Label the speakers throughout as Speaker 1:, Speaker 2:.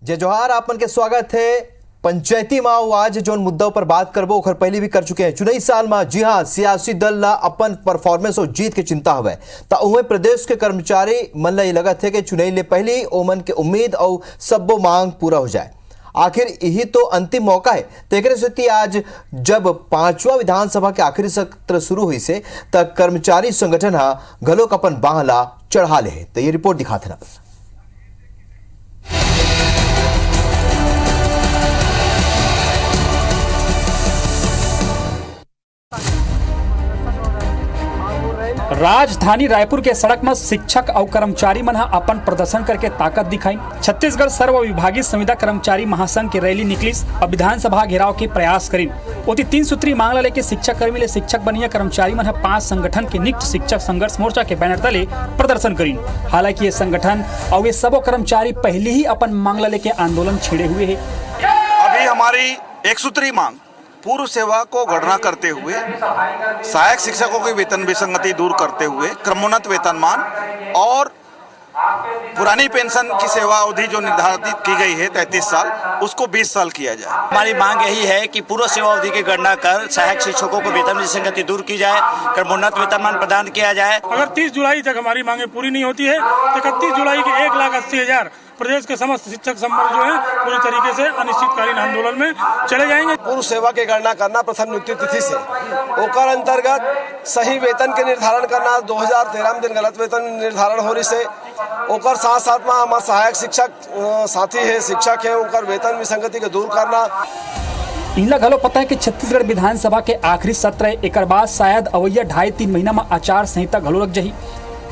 Speaker 1: जय जोहार, आपन के स्वागत है। पंचायती माओ आज जो मुद्दों पर बात करबो ओखर पहले भी कर चुके हैं। चुनावी साल में जी हाँ, सियासी दल ला अपन परफॉर्मेंस और जीत के चिंता हुए तो उहे प्रदेश के कर्मचारी मन ला लगत है कि चुनाई ले पहले ओमन के उम्मीद और सबो मांग पूरा हो जाए। आखिर यही तो अंतिम मौका है। तेकरे से आज जब 5वां विधानसभा के आखिरी सत्र शुरू हुई से तक कर्मचारी संगठन हा घलोक अपन बाह ला चढ़ा ले है। तो ये रिपोर्ट दिखाते ना।
Speaker 2: राजधानी रायपुर के सड़क में शिक्षक और कर्मचारी मन अपन प्रदर्शन करके ताकत दिखाई। छत्तीसगढ़ सर्व विभागीय संविदा कर्मचारी महासंघ की रैली निकलिस और विधानसभा घेराव के प्रयास करी। ओती 3 सूत्री मांग लेके शिक्षक कर्मी ले शिक्षक बनिया कर्मचारी मन 5 संगठन के नियुक्त शिक्षक संघर्ष मोर्चा के बैनर तले प्रदर्शन करी। हालांकि ये संगठन और ये सबो कर्मचारी पहले ही अपन मांग लेके आंदोलन छेड़े हुए है।
Speaker 3: अभी हमारी 1 सूत्री मांग पूर्व सेवा को गणना करते हुए, सहायक शिक्षकों की वेतन विसंगति दूर करते हुए क्रमोन्नत वेतनमान और पुरानी पेंशन की सेवा अवधि जो निर्धारित की गई है 33 साल, उसको 20 साल किया जाए।
Speaker 4: हमारी मांग यही है कि पूर्व सेवा अवधि की गणना कर सहायक शिक्षकों को वेतन विसंगति दूर की जाए, क्रमोन्नत वेतनमान प्रदान किया जाए।
Speaker 5: अगर 30 जुलाई तक हमारी मांगे पूरी नहीं होती है तो 31 जुलाई के 1,80,000 प्रदेश के समस्त शिक्षक संवर्ग जो है पूरी तरीके से अनिश्चितकालीन आंदोलन में चले जाएंगे।
Speaker 6: पूर्व सेवा की गणना करना प्रथम नियुक्ति तिथि से, ओकर अंतर्गत सही वेतन के निर्धारण करना। 2013 में दिन गलत वेतन निर्धारण हो रही से ओकर साथ साथ में हमारे सहायक शिक्षक साथी है, शिक्षक है, ओकर वेतन विसंगति के दूर करना।
Speaker 2: इनला घलो पता है कि छत्तीसगढ़ विधानसभा के आखिरी सत्र है। एक बाद शायद अवैया 2.5-3 महीना में आचार संहिता घलो लग जाही।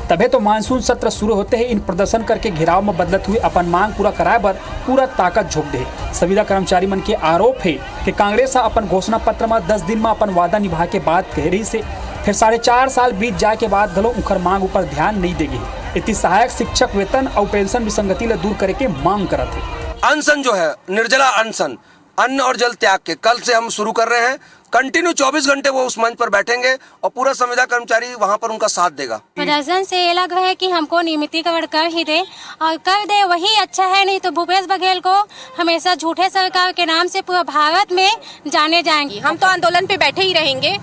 Speaker 2: तबे तो मानसून सत्र शुरू होते हैं इन प्रदर्शन करके घेराव में बदलत हुए अपन मांग पूरा कराए बर पूरा ताकत झोंक दे। संविदा कर्मचारी मन के आरोप है कि कांग्रेस अपन घोषणा पत्र में 10 दिन में अपन वादा निभा के बात कह रही से फिर 4.5 साल बीत जाए के बाद घलो उखर मांग ऊपर ध्यान नहीं देगी। इतनी सहायक शिक्षक वेतन और पेंशन विसंगति ला दूर करे के मांग करत है।
Speaker 6: अनशन जो है निर्जला अनशन, अन्न और जल त्याग के कल से हम शुरू कर रहे हैं। कंटिन्यू 24 घंटे वो उस मंच पर बैठेंगे और पूरा संविदा कर्मचारी वहाँ पर उनका साथ देगा।
Speaker 7: प्रदर्शन से ये लग है कि हमको नियमितीकरण कर ही दे और कर दे वही अच्छा है, नहीं तो भूपेश बघेल को हमेशा झूठे सरकार के नाम से पूरा भारत में जाने जाएंगे।
Speaker 8: हम तो आंदोलन पे बैठे ही रहेंगे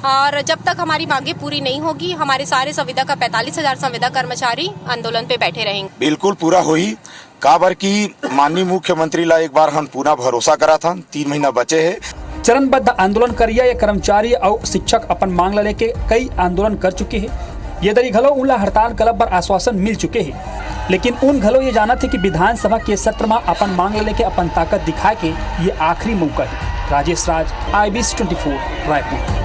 Speaker 8: और जब तक हमारी मांगे पूरी नहीं होगी हमारे सारे संविदा का 45,000 संविदा कर्मचारी आंदोलन पे बैठे रहेंगे।
Speaker 3: बिल्कुल पूरा हो ही काबर की माननीय मुख्यमंत्री ला एक बार हम पूरा भरोसा करा था। 3 महीना बचे है।
Speaker 2: चरणबद्ध आंदोलन करिया ये कर्मचारी और शिक्षक अपन मांग लेके कई आंदोलन कर चुके हैं। ये दरी घलो उनला हड़ताल क्लब पर आश्वासन मिल चुके हैं, लेकिन उन घलो ये जाना थे कि विधानसभा के सत्र में अपन मांग लेके अपन ताकत दिखा के ये आखिरी मौका है। राजेश राज, IBC 24 रायपुर।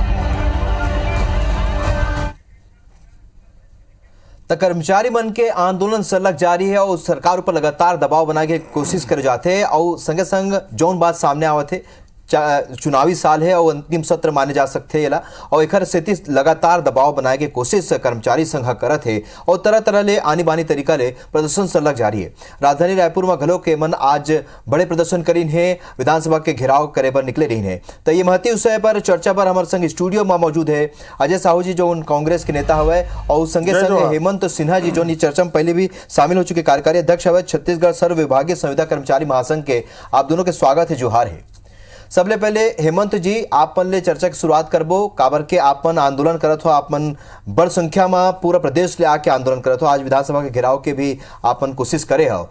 Speaker 1: तो कर्मचारी मन के आंदोलन सलग जारी है और सरकार ऊपर लगातार दबाव बनाने की कोशिश कर जाते हैं और संगे संग जौन बात सामने आवत है चुनावी साल है और अंतिम सत्र माने जा सकते हैं और एक स्थिति लगातार दबाव बनाए के कोशिश कर्मचारी संघ करत है और तरह तरह ले आनी बानी तरीका ले प्रदर्शन सलग जारी है। राजधानी रायपुर में घलो के मन आज बड़े प्रदर्शन करीन है, विधानसभा के घेराव करे पर निकले रही है। तो ये महती विषय पर चर्चा पर हमारे संग स्टूडियो में मौजूद है अजय साहू जी जो कांग्रेस के नेता हुए और संगे संगे हेमंत सिन्हा जी जो चर्चा में पहले भी शामिल हो चुके कार्यकारी अध्यक्ष हुए छत्तीसगढ़ सर्व विभागीय संविदा कर्मचारी महासंघ के। आप दोनों के स्वागत है, जोहार है। सबले पहले हेमंत जी आपन ले चर्चा की शुरुआत करबो काबर के आपन आंदोलन करत हो, आपन बड़ संख्या में पूरा प्रदेश ले आके आंदोलन करत हो, आज विधानसभा के घेराव के भी आपन कोशिश करे हो।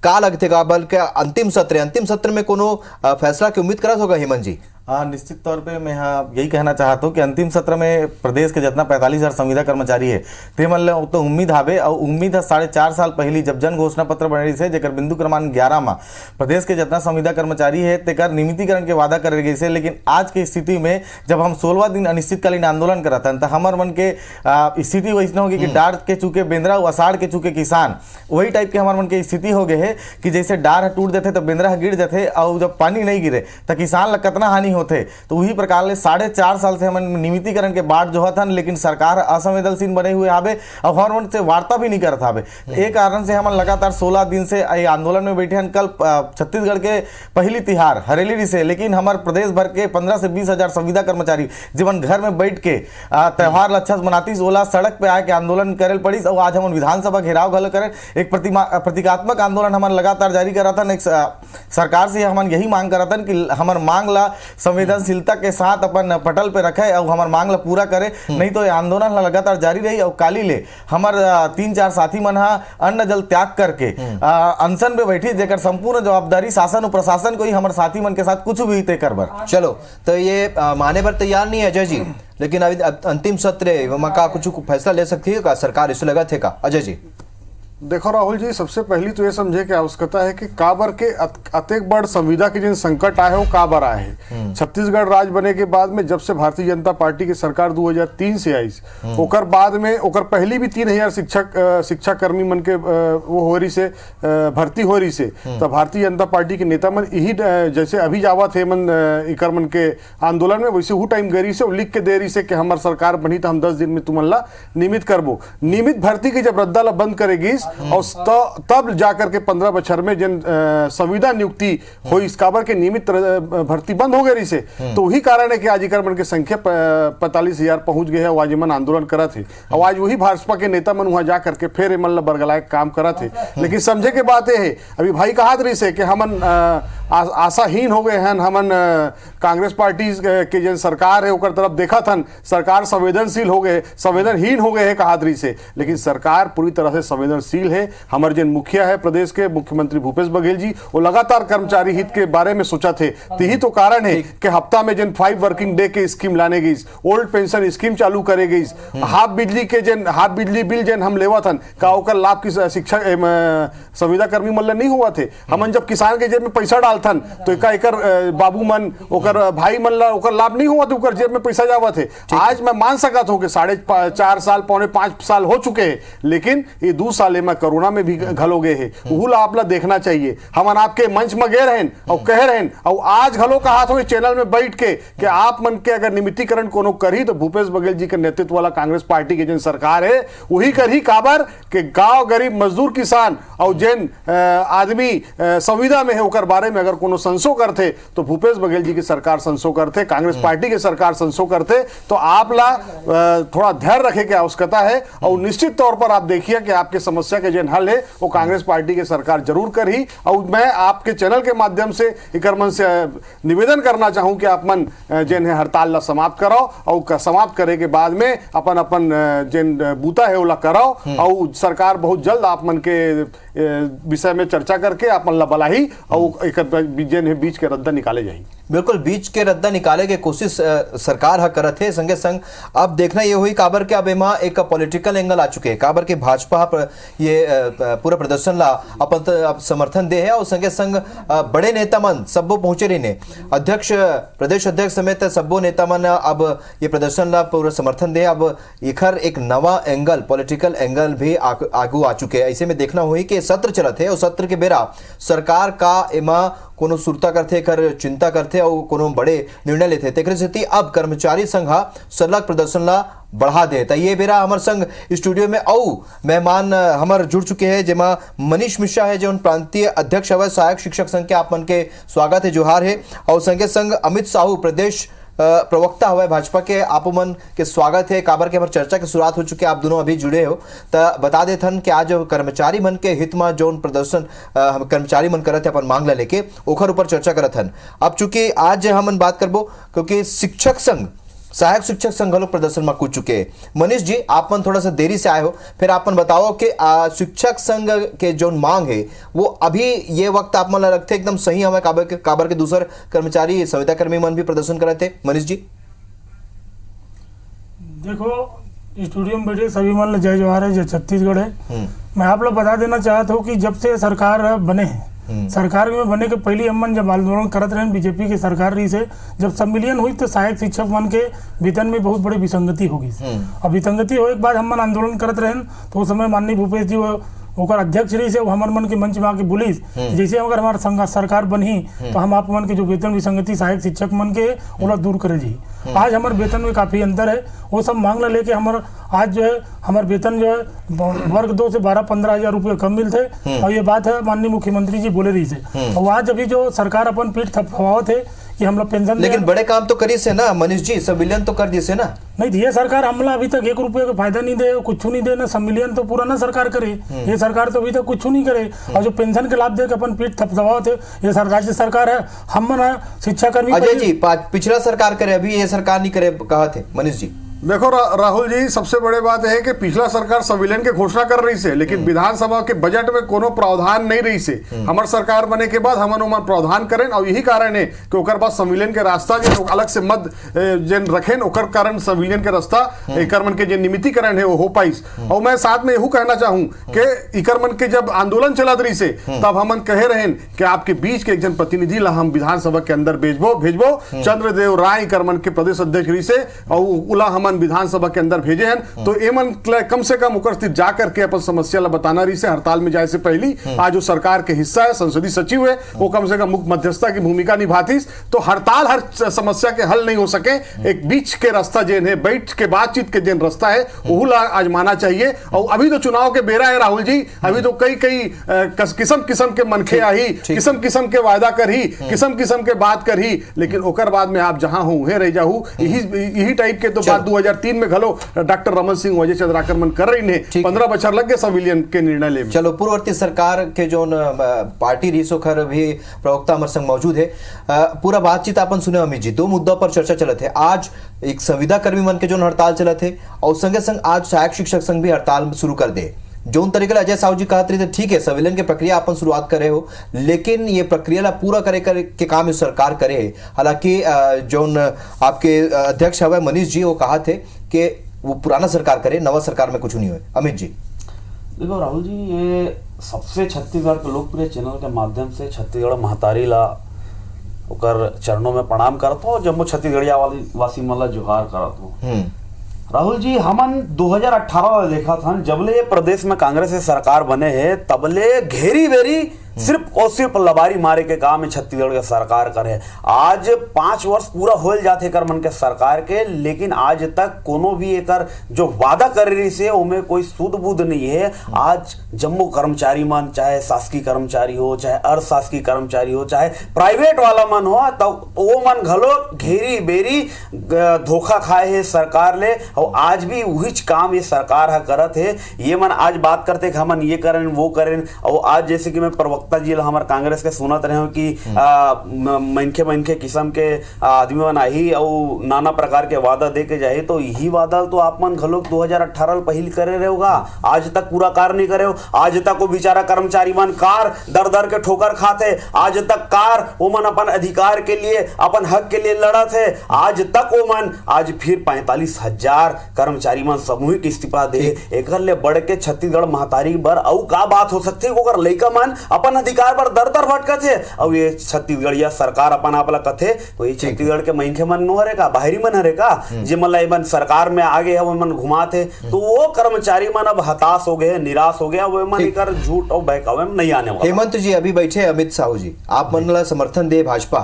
Speaker 1: का लगते काबर के अंतिम सत्र में कोनो फैसला की उम्मीद करत होगा हेमंत जी?
Speaker 9: हाँ, निश्चित तौर पे मैं हाँ यही कहना चाहता हूँ कि अंतिम सत्र में प्रदेश के जितना 45,000 संविदा कर्मचारी है ते मतलब तो उम्मीद हावे और उम्मीद है 4.5 साल पहली जब जन घोषणा पत्र बने से जेकर बिंदु क्रमांक 11 में प्रदेश के जितना संविदा कर्मचारी है तेकर नियमितीकरण के वादा करे गई से। लेकिन आज की स्थिति में जब हम 16वां दिन अनिश्चितकालीन आंदोलन करत हन तो हमार मन के स्थिति वैसे होगी कि डार के चूके बेंद्रा अषाढ़ के चूके किसान, वही टाइप के हमार मन के स्थिति हो गए है कि जैसे डार टूट जाते तो बेंद्रा गिर जाते और जब पानी नहीं गिरे तो किसान ला कितना हानि होते तो वही प्रकार ले 4.5 साल से हम नियमितीकरण के बाद जो हथन, लेकिन सरकार असंवेदनशील बने हुए हावे और हमारे से वार्ता भी नहीं करत हावे। एक कारण से हम लगातार 16 दिन से आंदोलन में बैठे हैं। कल छत्तीसगढ़ के पहली तिहार हरेली से, लेकिन हमारे प्रदेश भर के 15 से 20 हजार संविदा कर्मचारी जीवन घर में बैठ के त्योहार अच्छा मनाती ओला सड़क पे आके आंदोलन करे पड़ी। और आज हम विधानसभा घेराव घल करें एक प्रतीकात्मक आंदोलन हमारे लगातार जारी करा था। सरकार से हम यही मांग करा था कि हमारे मांग ला संवेदनशीलता के साथ अपन पटल पे रखे और हमारे मांग ला पूरा करे, नहीं तो ये आंदोलन लगातार जारी रही। और काली ले हमारे 3-4 साथी मन अन्न जल त्याग करके अनशन पे बैठी, जेकर संपूर्ण जवाबदारी शासन और प्रशासन को ही हमारे साथी मन के साथ कुछ भी तय करबर।
Speaker 1: चलो तो ये माने पर तैयार नहीं है अजय जी, लेकिन अभी अंतिम सत्र है का कुछ फैसला ले सकती है का सरकार, इसे लगा थे का अजय जी?
Speaker 10: देखो राहुल जी, सबसे पहली तो ये समझे कि आवश्यकता है कि काबर के अतेक बड़ संविदा के जिन संकट आए हो काबर आए है। छत्तीसगढ़ राज्य बने के बाद में जब से भारतीय जनता पार्टी की सरकार 2003 से आई, ओकर बाद में ओकर पहली भी 3000 शिक्षा कर्मी मन के वो हो रही से भर्ती हो रही से, तो भारतीय जनता पार्टी के नेता मन यही जैसे अभी जावा थे मन इकर मन के आंदोलन में, वैसे वो टाइम गरी से लिख के दे रही से कि हमार सरकार बनी तो हम 10 दिन में तुमन ला नियमित करबो। नियमित भर्ती की जब रद्दा ला बंद करेगी और तब जाकर के 15 बछर में जन संविदा नियुक्ति हुई, इस काबर के नियमित भर्ती बंद हो गई से, तो वही कारण है कि आज मन की संख्या 45,000 पहुंच गए है। आज मन आंदोलन करा थे और आज वही भाजपा के नेता मन वहां जा करके फिर मन बरगलाए काम करा थे। लेकिन समझे के बात है अभी भाई कहा रही से कि हमन आशाहीन हो गए हैं, हमन कांग्रेस पार्टी के जन सरकार है ओकर तरफ देखा थन, सरकार संवेदनशील हो गए, संवेदनहीन हो गए है कहा रही से, लेकिन सरकार पूरी तरह से संवेदनशील है। हमारे जन मुखिया है प्रदेश के मुख्यमंत्री भूपेश बघेल जी, वो लगातार कर्मचारी हित के बारे में सोचा थे। यही तो कारण है कि हफ्ता में जन 5 वर्किंग डे के स्कीम लाने गई, ओल्ड पेंशन स्कीम चालू करे गई, हाफ बिजली बिल जन हम लेवा थन का ओकर लाभ की शिक्षा संविदा कर्मी मल्ल नहीं हुआ थे। हमन जब किसान के जेब में पैसा डालथन तो एकर बाबू मन ओकर भाई मन ला ओकर लाभ नहीं हुआ थे, ओकर जेब में पैसा जावा थे। आज मैं मान सकता हूं कि 4.5 साल 4.5 साल हो चुके हैं, लेकिन ये 2 साल में कोरोना में भी घलो गए है, वो आप ला देखना चाहिए। हमन आपके मंच में गए रहें और कह रहें और आज घलो कहा था चैनल में बैठ के कि आप मन के अगर नियमितीकरण कोनो करी तो भूपेश बघेल जी के नेतृत्व वाला कांग्रेस पार्टी के जन सरकार है वही करी, काबर के गांव गरीब मजदूर किसान और जन आदमी संविदा में है ओकर बारे में अगर कोनो संसो करते तो भूपेश बघेल जी की सरकार संसो करते, कांग्रेस पार्टी की सरकार संसो करते। तो आप ला थोड़ा धैर्य रखे की आवश्यकता है और निश्चित तौर पर आप देखिए कि आपके समस्या के जन हल है वो कांग्रेस पार्टी की सरकार जरूर करी। और मैं आपके चैनल के माध्यम से इकर मन से निवेदन करना चाहूं कि आप मन जन है हड़ताल ला समाप्त कराओ और समाप्त करे के बाद में अपन जन बूता है वो कराओ और सरकार बहुत जल्द आप मन के विषय में चर्चा करके अपन ला बलाही और एक बीच के रद्दा निकाले जाए।
Speaker 1: बिल्कुल बीच के रद्दा निकाले के कोशिश सरकार हा करत है। संगे संग अब देखना ये हुई काबर के अब एमा एक पॉलिटिकल एंगल आ चुके हैं, काबर के भाजपा ये पूरा प्रदर्शन ला अपन समर्थन दे है और संगे संग बड़े नेता मन सबो पहुंचे रही ने, अध्यक्ष प्रदेश अध्यक्ष समेत सबो नेता मन अब ये प्रदर्शन ला पूरा समर्थन दे। अब इखर एक नवा एंगल पॉलिटिकल एंगल भी आगू आ चुके हैं। ऐसे में देखना हुई कि सत्र चलत है और सत्र के बेरा सरकार का एमा कोनो सुरता करते कर चिंता करते और कोनो बड़े निर्णय लेते, तेकरे सेती अब कर्मचारी संघ सरलग प्रदर्शन ला बढ़ा दे। तो ये बेरा हमार संग स्टूडियो में औ मेहमान हमार जुड़ चुके हैं, जेमा मनीष मिश्रा है जो प्रांतीय अध्यक्ष है सहायक शिक्षक संघ के, आप मन के स्वागत है, जोहार है। और संगे संग अमित साहू प्रदेश प्रवक्ता हुआ है भाजपा के, आप मन के स्वागत है। काबर के हमारे चर्चा की शुरुआत हो चुकी है, आप दोनों अभी जुड़े हो तो बता देथन कि आज कर्मचारी मन के हित में जो प्रदर्शन कर्मचारी मन करत है अपन मांग ला लेके ओखर ऊपर चर्चा करत हन। अब चूंकि आज हम बात करबो क्योंकि शिक्षक संघ सहायक शिक्षक संघ लोग प्रदर्शन में कूद चुके हैं। मनीष जी आप मन थोड़ा सा देरी से आए हो, फिर आप मन बताओ कि शिक्षक संघ के जो मांग है वो अभी ये वक्त आप मन रखते एकदम सही हमें काबर के दूसर कर्मचारी संविदा कर्मी मन भी प्रदर्शन करे थे। मनीष जी
Speaker 5: देखो स्टूडियो में बैठे सभी मन जय जवाहर है, जय छत्तीसगढ़ है। मैं आप लोग बता देना चाहता हूँ कि जब से सरकार बने हैं, सरकार में बने के पहले हम जब आंदोलन करते रहे बीजेपी की सरकार रही से, जब सम्मिलन हुई तो सहायक शिक्षक मन के वेतन में बहुत बड़ी विसंगति होगी और विसंगति होने के बाद हम आंदोलन करते रहे तो उस समय माननीय भूपेश जी ओकर अध्यक्ष रही से हमर मन के मंच में आके बोलिस जैसे अगर हमारा सरकार बनी तो हम आप मन के जो वेतन विसंगति सहायक शिक्षक मन के ओला दूर करे जी। आज हमारे वेतन में काफी अंतर है, वो सब मांग ला लेके हमारा आज जो है हमारे वेतन जो है वर्ग 2 से 12-15 हजार रुपये कम मिलते। और ये बात है माननीय मुख्यमंत्री जी बोले रही से, और आज अभी जो सरकार अपन पीठ थपथपावत है कि हम लोग पेंशन,
Speaker 1: लेकिन बड़े काम तो करी से ना मनीष जी, संविलियन तो कर दी से ना।
Speaker 5: नहीं ये सरकार हमला अभी तक 1 रुपये का फायदा नहीं दे, कुछ नहीं दे ना, संविलियन तो पुराना सरकार करे, ये सरकार तो अभी तक कुछ नहीं करे। और जो पेंशन के लाभ दे के अपन पीठ थपथपावत है, ये राज्य सरकार है, हम ना शिक्षा कर्मी।
Speaker 1: अजय जी पिछला सरकार करे, अभी ये सरकार नहीं करे कहा थे मनीष जी।
Speaker 10: देखो राहुल जी, सबसे बड़ी बात है कि पिछला सरकार संविलियन के घोषणा कर रही से, लेकिन विधानसभा के बजट में कोनो प्रावधान नहीं रही से। हमार सरकार बने के बाद हमन उमन प्रावधान करें, और यही कारण है कि ओकर बाद संविलियन के रास्ता जो अलग से मद जन रखें, ओकर कारण संविलियन के रास्ता इकर मन के जो नियमितीकरण है वो हो पाइस। और मैं साथ में यहू कहना चाहूँ कि इकर मन के जब आंदोलन चलत रही से तब हमन कहे रहे कि आपके बीच के एक जन प्रतिनिधि ला हम विधानसभा के अंदर भेजबो चंद्रदेव राय इकर मन के प्रदेश अध्यक्ष रही से, और उला विधानसभा के अंदर भेजे हैं। तो एमन कम से कम उपस्थित जाकर के अपन समस्या ला बताना रही से, हड़ताल में जाए से पहली आज जो सरकार के हिस्सा है, संसदीय सचिव है, वो कम से कम मुख्य मध्यस्थता की भूमिका निभाती। तो हड़ताल हर समस्या के हल नहीं हो सके, एक बीच के रास्ता जेन है, बैठ के बातचीत के जेन रास्ता है वो आजमाना चाहिए। और अभी तो चुनाव के बेरा है राहुल जी, अभी तो कई किस्म किस्म के मनखे आई, किस्म किस्म के वायदा करही, किस्म किस्म के बात करही, लेकिन ओकर बाद में आप जहां हो रह जाहू। यही टाइप के तो बात 2003 में घलो डॉक्टर रमन सिंह वजह चंद्राकर मन कर रही ने 15 बछर लग गए संविलियन के निर्णय ले।
Speaker 1: चलो पूर्ववर्ती सरकार के जो पार्टी रिसो खर भी प्रवक्ता हमारे संग मौजूद है, पूरा बातचीत अपन सुने अमित जी। 2 मुद्दों पर चर्चा चलत है, आज एक संविदा कर्मी मन के जो हड़ताल चलत है, और संगे संग आज सहायक शिक्षक संघ भी हड़ताल शुरू कर दे। जोन तरीके अजय साहू जी कहते रहे थे ठीक है संविलियन की प्रक्रिया अपन शुरुआत करे हो, लेकिन ये प्रक्रिया ला पूरा करे के काम सरकार करे। हालांकि जोन आपके अध्यक्ष है मनीष जी वो कहा थे कि वो पुराना सरकार करे, नवा सरकार में कुछ नहीं हुए। अमित जी
Speaker 11: देखो राहुल जी, ये सबसे छत्तीसगढ़ के लोकप्रिय चैनल के माध्यम से छत्तीसगढ़ महतारी ला ओकर चरणों में प्रणाम करत हो, जम्मू छत्तीसगढ़िया वासी मन ला जोहार करत हो। राहुल जी, हमन 2018 में देखा था जबले प्रदेश में कांग्रेस की सरकार बने है तबले घेरी बेरी सिर्फ और सिर्फ लबारी मारे के काम में छत्तीसगढ़ के सरकार करे। आज 5 वर्ष पूरा होल जाते कर मन के सरकार के, लेकिन आज तक कोनो भी एकर जो वादा कर रही से उनमें कोई सूद बूद नहीं है। आज जम्मू कर्मचारी मन, चाहे शासकीय कर्मचारी हो, चाहे अर्ध शासकीय कर्मचारी हो, चाहे प्राइवेट वाला मन हो, तो वो मन घलो घेरी बेरी धोखा खाए है सरकार ले, और आज भी वही काम ये सरकार है करत है। ये मन आज बात करते कि हमन ये करें वो करें, और आज जैसे कि मैं प्रवक्ता जी हमारे कांग्रेस के सुनत रहे हो कि मनखे किस्म के आदमी मन आई और नाना प्रकार के वादा दे के जाए, तो यही वादा तो आप मन घलोक 2018 पहले करे रहे होगा, आज तक पूरा कार नहीं करे हो। आज तक वो बेचारा कर्मचारी मन कार दर दर के ठोकर खाते, आज तक कार वो मन अपन अधिकार के लिए, अपन हक के लिए लड़त है। आज तक वो मन आज फिर 45,000 कर्मचारी मन सामूहिक इस्तीफा दे, एक ले बढ़ के छत्तीसगढ़ महतारी बर और का बात हो सकती है। लइका मन अपन अधिकार पर दर दर भटकत है, और ये छत्तीसगढ़िया सरकार अपन आप ला कथे वही छत्तीसगढ़ के मनखे मन नो हरे का, बाहरी मन हरे का, जे मन सरकार में आगे है वो मन घुमाते, तो वो कर्मचारी मन अब हताश हो गए, निराश हो गया, वो मन इकर झूठ और बहकावे में नहीं आने वाला।
Speaker 1: हेमंत जी अभी बैठे अमित साहू जी, आप मन ला समर्थन दे भाजपा,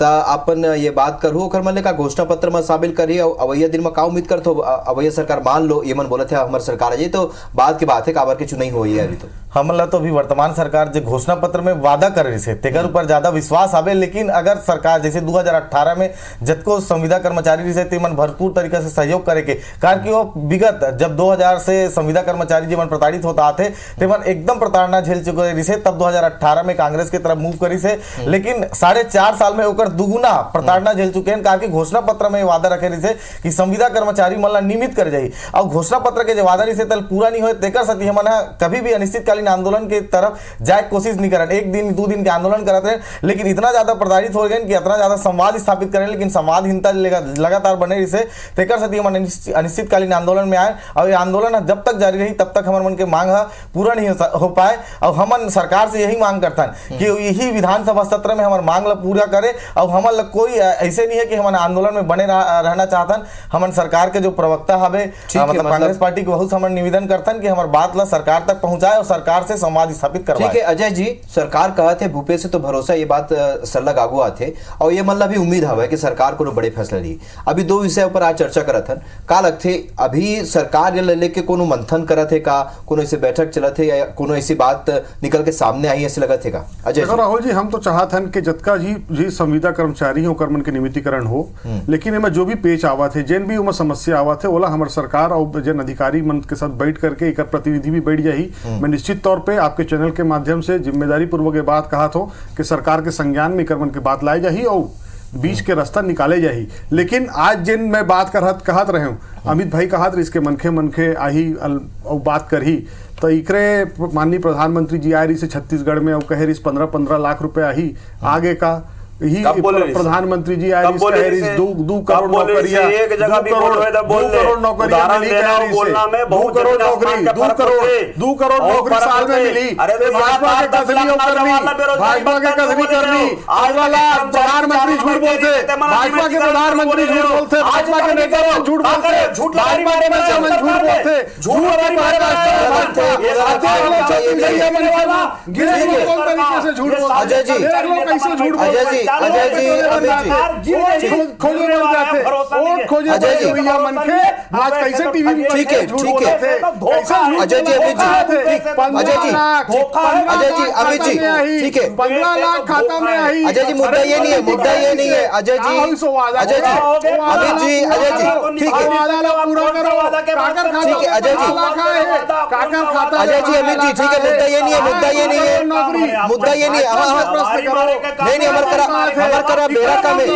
Speaker 1: ता अपन ये बात करो कर मन का घोषणा पत्र में शामिल करिए, अवैया दिन में का उम्मीद कर तो अवैया सरकार मान लो, ये मन बोला था हमारी सरकार है, तो बात की बात है काबर के चुनाई हुई है अभी तो
Speaker 9: हमला तो अभी वर्तमान सरकार जो घोषणा पत्र में वादा कर रही है तेकर ऊपर ज्यादा विश्वास आवे। लेकिन अगर सरकार जैसे 2018 में जतको संविदा कर्मचारी रही ते मन भरपूर तरीका से सहयोग करे के, कारण कि वो विगत जब 2000 से संविदा कर्मचारी जीवन प्रताड़ित होता आते ते मन एकदम प्रताड़ना झेल चुके रही से, तब 2018 में कांग्रेस की तरफ मूव करी से, लेकिन 4.5 साल में होकर दुगुना प्रताड़ना झेल चुके हैं, कारण कि घोषणा पत्र में वादा रखे रही से कि संविदा कर्मचारी मन ला नियमित कर जाई, और घोषणा पत्र के जो वादा रही से तल पूरा नहीं हो तेकर सती हमन कभी भी अनिश्चितकालीन आंदोलन के तरफ जाए कोशिश नहीं करन, 1 दिन 2 दिन के आंदोलन करते हैं, लेकिन इतना ज्यादा प्रताड़ित हो गए कि इतना ज्यादा संवाद स्थापित करें, लेकिन संवादहीनता लगातार बने रही से तेकर सती हम अनिश्चितकालीन आंदोलन में आए, और ये आंदोलन जब तक जारी रही तब तक हमारे मन के मांग पूरा नहीं हो पाए। और हम सरकार से यही मांग करता कि यही विधानसभा सत्र में हमारे मांग ला पूरा करे, और हमन ला कोई ऐसे नहीं है कि हमन आंदोलन में बने रहना चाहतन। हमन सरकार के जो प्रवक्ता हवे मतलब कांग्रेस पार्टी के बहुत हमन निवेदन करतन कि हमार बात ला सरकार तक पहुंचाए और सरकार से संवाद स्थापित करवाए।
Speaker 1: ठीक है अजय जी, सरकार कहा थे भूपेश से तो भरोसा, ये बात सल्लग आगू आथे और ये मतलब भी उम्मीद हवे कि सरकार को बड़े फैसला ली। अभी दो विषय ऊपर आज चर्चा करत हन, का लगथे अभी सरकार ये लेके कोनो मंथन करत है का, कोनो ऐसे बैठक चलत है या कोनो ऐसी बात निकल के सामने आई ऐसे लगत है का? अजय जी।
Speaker 10: राहुल जी, हम तो चाहत हन कि जतका जी संविदा कर्मचारी हो कर्मन के नियमितीकरण हो, लेकिन एमा जो भी पेच आवत है, जेन भी उमा समस्या आवत है, ओला हमार सरकार और जन अधिकारी मन के साथ बैठ करके एक प्रतिनिधि भी बैठ जाही। मैं निश्चित तौर पे आपके चैनल के माध्यम से जिम्मेदारी पूर्वक ये बात कहा था कि सरकार के संज्ञान में कर्मन की बात लाई जाही और बीच के रास्ता निकाले जाही। लेकिन आज जिन मैं बात कहत रहे हूँ, अमित भाई कहत रहे इसके मनखे आही और बात करही तो इकरे माननीय प्रधानमंत्री जी आ रही से छत्तीसगढ़ में और कह रही 15-15 लाख रुपए आही आगे का ही प्रधानमंत्री जी आए 2 करोड़ नौकरियां, 2 करोड़ नौकरी साल में मिली। भाजपा के कसरी करनी, प्रधानमंत्री झूठ बोलते, भाजपा के प्रधानमंत्री झूठ बोलते, भाजपा के नेता झूठ बोलते, झूठ
Speaker 1: अजय जी, अजय जी, अजय जी, अजय जी,
Speaker 10: आज कैसे टीवी में
Speaker 1: ठीक है अजय जी, अजय जी, अजय जी, अमित जी, ठीक है
Speaker 10: 15 लाख खाता में आई।
Speaker 1: अजय जी, मुद्दा ये नहीं है, मुद्दा ये नहीं है अजय जी, अजय जी, अमित जी, अजय जी, ठीक है, ठीक है अजय जी, अजय जी, अमित जी, ठीक है, मुद्दा ये नहीं है, मुद्दा ये नहीं है, मुद्दा ये नहीं है, नहीं हमार करा बेरा कम है,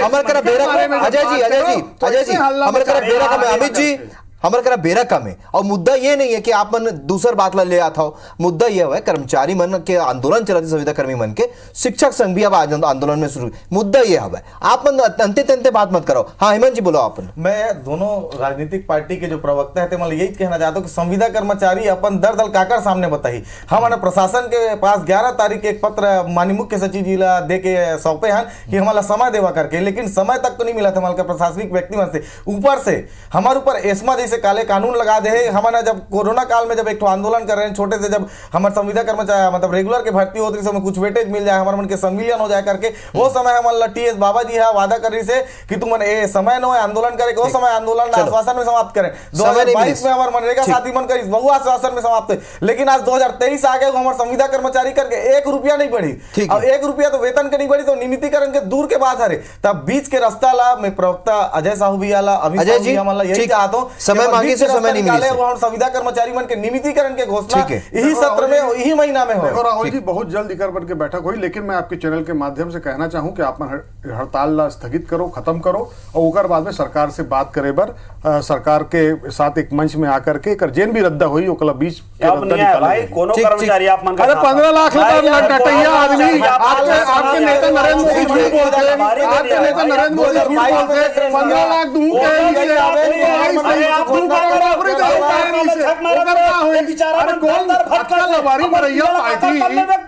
Speaker 1: हमार करा बेरा, अजय जी, अजय जी, अजय जी, हमार करा बेरा कम है, अमित जी हमारे करा बेरा कम है। और मुद्दा ये नहीं है कि आप मन दूसर बात ला ले आता हो, मुद्दा ये है कर्मचारी मन के आंदोलन चलते, संविदा कर्मी मन के, शिक्षक संघ भी अब आंदोलन में शुरू, मुद्दा ये है आप मन अंते तंते बात मत करो। हाँ हेमंत जी बोलो आप।
Speaker 9: मैं दोनों राजनीतिक पार्टी के जो प्रवक्ता है मतलब यही कहना चाहता हूँ कि संविदा कर्मचारी अपन दर दल काकर सामने बताई। हमारे प्रशासन के पास 11 तारीख के एक पत्र माननीय मुख्य सचिव जी ला दे के सौंपे हैं कि हमारा समय देवा करके, लेकिन समय तक तो नहीं मिला था हमारे प्रशासनिक व्यक्ति मन से। ऊपर से हमारे ऊपर एस्मा काले कानून लगा दे। हमारा जब कोरोना काल में जब एक आंदोलन कर रहे हैं छोटे से, जब हमारे संविदा कर्मचारी मतलब रेगुलर के भर्ती होती है, कुछ वेटेज मिल जाए, हमारे मन के संविलियन हो जाए करके, वो समय हमारा TS बाबा जी है वादा कर रही से कि तुम समय न आंदोलन करे, वो समय आंदोलन आश्वासन में समाप्त करें। 2022 में हमारे मनरेगा साथी मन करी बहु आश्वासन में समाप्त है, लेकिन आज 2023 आ गए हमारे संविदा कर्मचारी करके 1 रुपया नहीं बढ़ी और 1 रुपया तो वेतन के नहीं बढ़ी, तो नियमितीकरण के दूर के बात है। तब बीच के रास्ता ला मैं प्रवक्ता अजय साहू भी आला, अमित साहू भी आला, यही चाहता हूँ समय मांगी से समय नहीं मिले, वहां संविदा कर्मचारी मन के नियमितीकरण के घोषणा यही सत्र में यही महीना में हो।
Speaker 10: राहुल जी बहुत जल्द इकर बन के बैठक हुई, लेकिन मैं आपके चैनल के माध्यम से कहना चाहूं कि आप हड़ताल ला स्थगित करो, खत्म करो और उकर बाद में सरकार से बात करे बर सरकार के साथ एक मंच में आकर के जेन भी रद्दा हुई ओकला बीच के रद्दा निकाले
Speaker 11: कोनो कर्मचारी आप मन
Speaker 10: 15 लाख लटैया आदमी आपके नेता नरेंद्र मोदी झूठ बोलते हैं, आपके नेता नरेंद्र मोदी झूठ बोलते हैं। 15 लाख दूं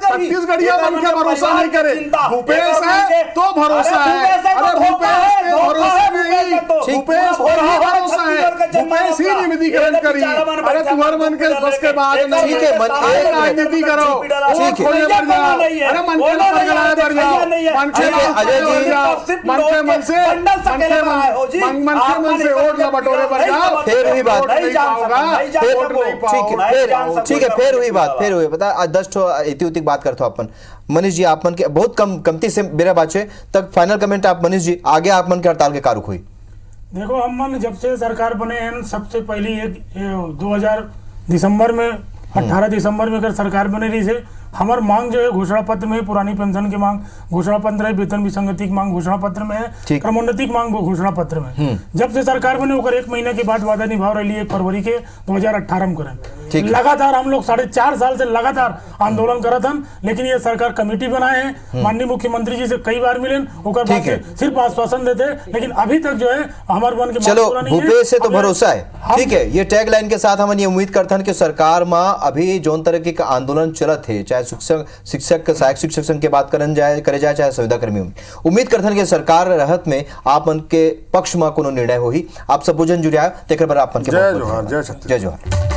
Speaker 10: छत्तीसगढ़िया मन के भरोसा नहीं करे, भूपेश है तो भरोसा है, अरे भूपेश के भरोसे नहीं, भूपेश पर ही भरोसा है, भूपेश ही नियमितीकरण करी। अरे तुम्हारे मन के बस के बाद
Speaker 1: ठीक है
Speaker 10: राजनीति करो, ठीक है अरे मन के पगलाए बढ़ जाओ, मन के मन से वोट न बटोरे बढ़ जाओ,
Speaker 1: फिर हुई बात, ठीक है फिर हुई बात, फिर हुई बता 10 इति बात करते हो अपन। मनीष जी आप मन के बहुत कमती से मेरा बात है तक फाइनल कमेंट आप मनीष जी आगे आप मन के हड़ताल के कारुक हुई।
Speaker 5: देखो हम मन जब से सरकार बने हैं सबसे पहली 2000 दिसंबर में 18 दिसंबर में अगर सरकार बने रही से हमार मांग जो है घोषणा पत्र में पुरानी पेंशन की मांग घोषणा पत्र है, वेतन विसंगति की मांग घोषणा पत्र में है, क्रमोन्नति की मांग घोषणा पत्र में। जब से सरकार बने होकर 1 महीने के बाद वादा निभाव रही है 1 फरवरी के 2018 में करें।
Speaker 1: ठीक है।
Speaker 5: लगातार हम लोग 4.5 साल से लगातार आंदोलन करत हन, लेकिन ये सरकार कमेटी बनाए हैं, माननीय मुख्यमंत्री जी से कई बार मिले, ओकर बाद
Speaker 1: ठीक है।
Speaker 5: से सिर्फ आश्वासन देते, लेकिन अभी तक जो है हमारे मन के
Speaker 1: चलो
Speaker 5: मांग पूरा नहीं है।
Speaker 1: भूपेश से तो
Speaker 5: हमें-
Speaker 1: भरोसा है,
Speaker 5: हम-
Speaker 1: ठीक है। ये टैग लाइन के साथ हम ये उम्मीद करते हैं कि सरकार में अभी जोन तरह के आंदोलन चलत है, चाहे शिक्षक सहायक शिक्षक संघ के बात करे जाए चाहे संविदा कर्मियों में, उम्मीद करते हैं कि सरकार रहत में आप मन के पक्ष में कोनो निर्णय होही। आप सब जन जुड़िया तेकर पर आप मन के
Speaker 10: जय
Speaker 1: बहुत-बहुत
Speaker 10: जोहार,
Speaker 1: धन्यवाद।
Speaker 10: जय छत्तीसगढ़।
Speaker 1: जय जोहार।